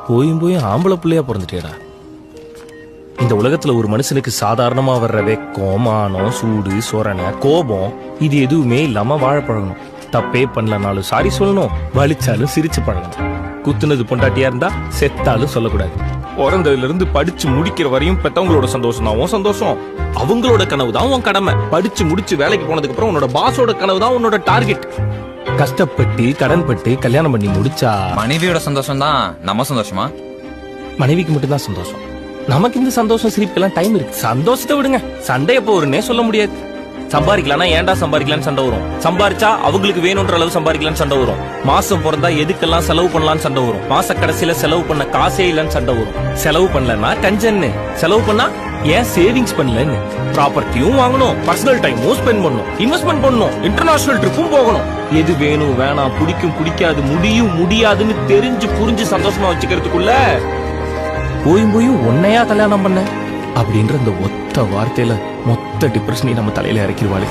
போயும் போயும் ஆம்பளை பிள்ளையா பிறந்துட்டேடா. இந்த உலகத்துல ஒரு மனுஷனுக்கு சாதாரணமா வர்ற வெக்கம், மானம், சூடு, சொரணை, கோபம் இது எதுவுமே இல்லாம வாழ பழகணும். தப்பே பண்ணலனாலும் சாரி சொல்லணும், வலிச்சாலும் சிரிச்சு பழகணும். குத்துனது பொண்டாட்டியா இருந்தா செத்தாலும் சொல்லக்கூடாது. பிறந்ததுல இருந்து படிச்சு முடிக்கிற வரையும் பெத்தவங்களோட சந்தோஷம் தான் உன் சந்தோஷம். அவங்களோட கனவு தான் உன் கடமை. படிச்சு முடிச்சு வேலைக்கு போனதுக்கு அப்புறம் உன்னோட பாஸோட கனவு தான் உன்னோட டார்கெட். கஷ்டப்பட்டு கடன் பட்டு கல்யாணம் பண்ணி முடிச்சா மனைவியோட சந்தோஷம் தான் நம்ம சந்தோஷமா? மனைவிக்கு மட்டும்தான் சந்தோஷம். நமக்கு இந்த சந்தோஷம் சிரிப்புக்கெல்லாம் டைம் இருக்கு. சந்தோஷத்தை விடுங்க, சண்டை எப்போ வரும்னே சொல்ல முடியாது. சம்பாதிக்கலாம்னா ஏன்டா சம்பாதிக்கலான்னு சண்டை வரும். சம்பாரிச்சா அவங்களுக்கு வேணும்ன்ற அளவு சம்பாதிக்கலான்னு சண்டை வரும். மாசம் பிறந்தா எதுக்கெல்லாம் செலவு பண்ணலான்னு சண்டை வரும். மாச கடைசியில செலவு பண்ண காசே இல்லைன்னு சண்டை வரும். செலவு பண்ணலன்னா கஞ்சன்னு, செலவு பண்ணா ஏன் சேவிங்ஸ் பண்ணலன்னு. ப்ராப்பர்ட்டியும் வாங்கணும், பர்சனல் டைமும் ஸ்பெண்ட் பண்ணணும், இன்வெஸ்ட்மெண்ட் பண்ணணும், இன்டர்நேஷனல் ட்ரிப்பும் போகணும். எது வேணும் வேணாம், பிடிக்கும் பிடிக்காது, முடியும் முடியாதுன்னு தெரிஞ்சு புரிஞ்சு சந்தோஷமா வச்சுக்கிறதுக்குள்ள போயும் உன்னையா கல்யாணம் பண்ண அப்படின்ற அந்த ஒத்த வார்த்தையில மொத்த டிப்ரெஷனை நம்ம தலையில இறக்கிடுவாளு.